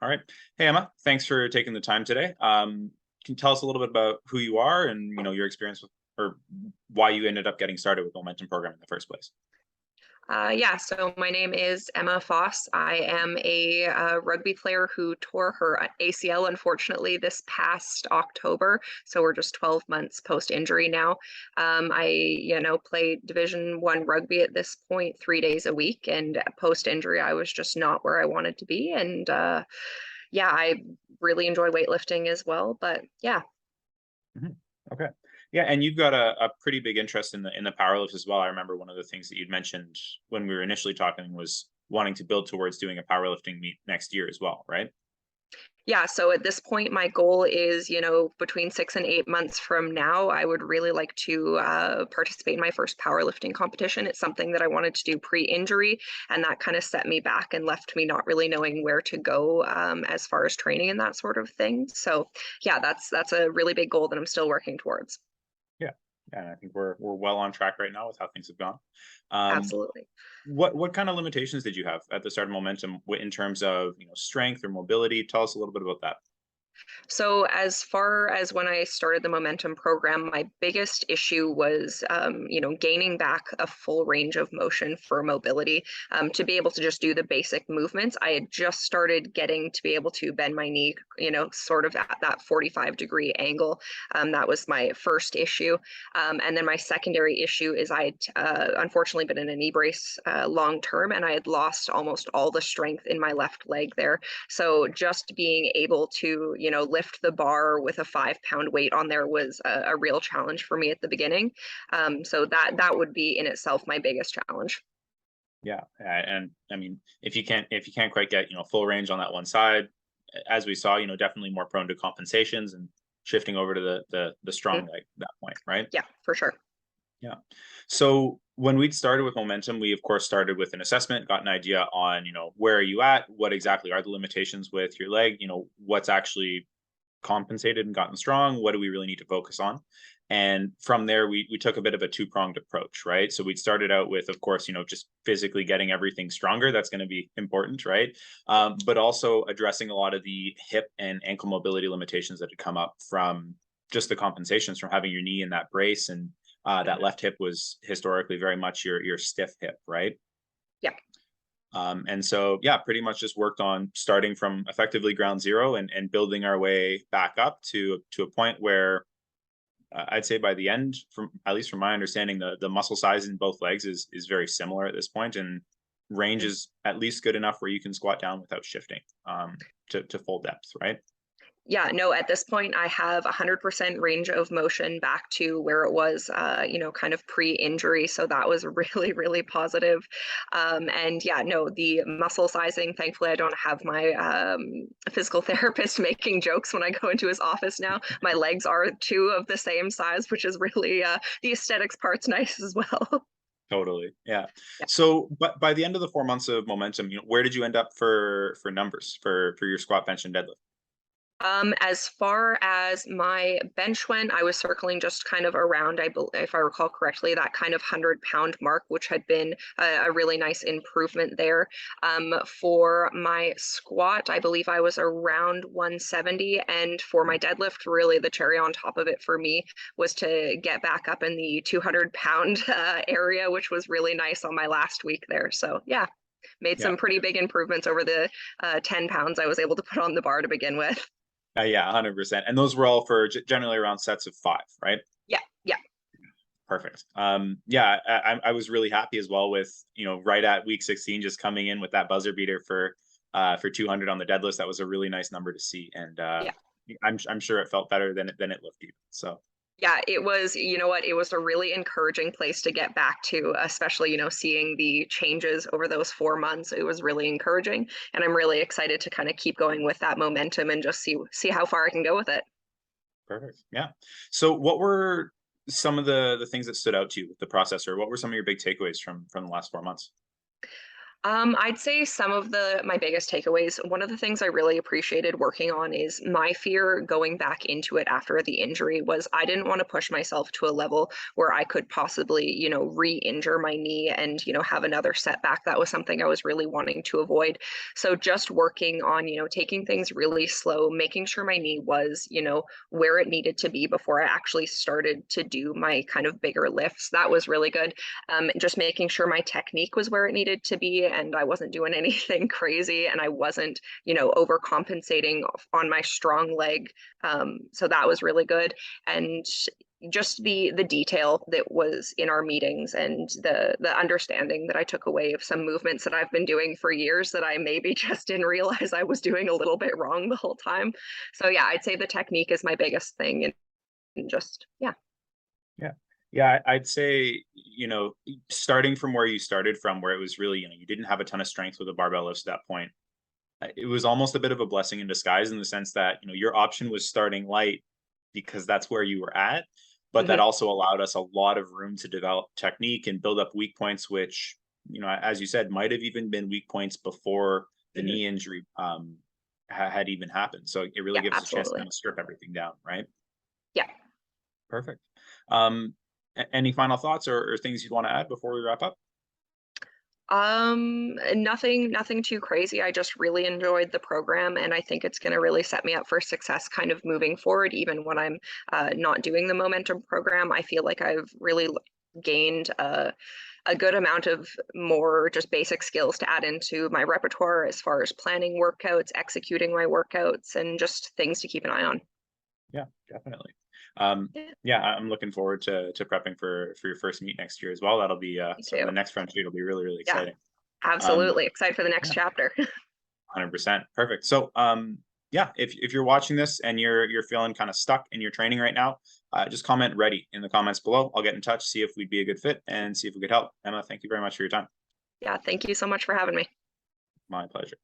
All right. Hey, Emma, thanks for taking the time today. Can you tell us a little bit about who you are and your experience with, or why you ended up getting started with Momentum Program in the first place? Yeah, so my name is Emma Foss. I am a rugby player who tore her ACL, unfortunately, this past October. So we're just 12 months post injury now. Play Division One rugby at this point, 3 days a week, and post injury, I was just not where I wanted to be. And yeah, I really enjoy weightlifting as well. But yeah. Mhm. Okay. Yeah, and you've got a pretty big interest in the powerlift as well. I remember one of the things that you'd mentioned when we were initially talking was wanting to build towards doing a powerlifting meet next year as well, right? Yeah, so at this point, my goal is, between 6 and 8 months from now, I would really like to participate in my first powerlifting competition. It's something that I wanted to do pre-injury, and that kind of set me back and left me not really knowing where to go as far as training and that sort of thing. So, yeah, that's a really big goal that I'm still working towards. Yeah. Yeah, and I think we're well on track right now with how things have gone. Um, Absolutely. what kind of limitations did you have at the start of Momentum in terms of strength or mobility? Tell us a little bit about that. So, as far as when I started the Momentum program, my biggest issue was, gaining back a full range of motion for mobility. To be able to just do the basic movements, I had just started getting to be able to bend my knee, sort of at that 45-degree angle. That was my first issue. And then my secondary issue is I had unfortunately been in a knee brace long term, and I had lost almost all the strength in my left leg there. So just being able to, lift the bar with a 5 pound weight on there was a real challenge for me at the beginning. So that would be in itself my biggest challenge. Yeah, and I mean, if you can't quite get full range on that one side, as we saw, definitely more prone to compensations and shifting over to the strong Mhm. leg at that point, right? Yeah, for sure. Yeah. So when we started with Momentum, we of course started with an assessment, got an idea on where are you at, what exactly are the limitations with your leg, what's actually compensated and gotten strong, what do we really need to focus on. And from there we took a bit of a two-pronged approach, right? So we started out with, of course, just physically getting everything stronger. That's going to be important, right? But also addressing a lot of the hip and ankle mobility limitations that had come up from just the compensations from having your knee in that brace. And that Mhm. left hip was historically very much your stiff hip, right? Yeah. And so, yeah, pretty much just worked on starting from effectively ground zero and building our way back up to a point where I'd say by the end, from at least from my understanding, the muscle size in both legs is very similar at this point, and range is at least good enough where you can squat down without shifting to full depth, right? Yeah, no, at this point, I have 100% range of motion back to where it was, kind of pre-injury. So that was really, really positive. And yeah, no, the muscle sizing, thankfully, I don't have my physical therapist making jokes when I go into his office now. My legs are two of the same size, which is really, the aesthetics part's nice as well. Totally, yeah. So, but by the end of the 4 months of Momentum, where did you end up for numbers for your squat, bench, and deadlift? As far as my bench went, I was circling just kind of around, if I recall correctly, that kind of 100-pound mark, which had been a really nice improvement there. For my squat, I believe I was around 170. And for my deadlift, really the cherry on top of it for me was to get back up in the 200-pound area, which was really nice on my last week there. So, yeah, made Yeah. some pretty big improvements over the 10 pounds I was able to put on the bar to begin with. Yeah, 100%. And those were all for generally around sets of 5, right? Yeah, yeah. Perfect. Yeah, I was really happy as well with, right at week 16, just coming in with that buzzer beater for 200 on the deadlift. That was a really nice number to see. And Yeah. I'm sure it felt better than it looked even. So Yeah, it was, you know what, it was a really encouraging place to get back to, especially, seeing the changes over those 4 months. It was really encouraging, and I'm really excited to kind of keep going with that momentum and just see how far I can go with it. perfect. Yeah. So what were some of the things that stood out to you with the process, or what were some of your big takeaways from the last 4 months? I'd say some of my biggest takeaways, one of the things I really appreciated working on is my fear going back into it after the injury was I didn't want to push myself to a level where I could possibly, re-injure my knee and, have another setback. That was something I was really wanting to avoid. So just working on, taking things really slow, making sure my knee was, where it needed to be before I actually started to do my kind of bigger lifts. That was really good. Just making sure my technique was where it needed to be and I wasn't doing anything crazy and I wasn't, overcompensating on my strong leg. So that was really good. And just the detail that was in our meetings and the understanding that I took away of some movements that I've been doing for years that I maybe just didn't realize I was doing a little bit wrong the whole time. So yeah, I'd say the technique is my biggest thing and just yeah. Yeah. Yeah, I'd say, starting from where you started from, where it was really, you didn't have a ton of strength with a barbell lifts at that point. It was almost a bit of a blessing in disguise in the sense that, your option was starting light because that's where you were at, but that Mhm, also allowed us a lot of room to develop technique and build up weak points, which, as you said, might have even been weak points before the mhm. knee injury had even happened. So it really Yeah, gives us a chance to absolutely. kind of strip everything down, right? Yeah. Perfect. Um, any final thoughts or things you'd want to add before we wrap up? Nothing too crazy. I just really enjoyed the program, and I think it's going to really set me up for success kind of moving forward. Even when I'm not doing the momentum program, I feel like I've really gained a good amount of more just basic skills to add into my repertoire as far as planning workouts, executing my workouts, and just things to keep an eye on. Yeah, definitely. Um, Yeah, yeah, I'm looking forward to prepping for your first meet next year as well. That'll be me so too. the next frontier will be really, really Yeah, exciting. Um, absolutely. Excited for the next yeah, chapter. 100%. Perfect. So yeah, if you're watching this and you're feeling kind of stuck in your training right now, just comment ready in the comments below. I'll get in touch, see if we'd be a good fit and see if we could help. Emma, thank you very much for your time. Yeah, thank you so much for having me. My pleasure.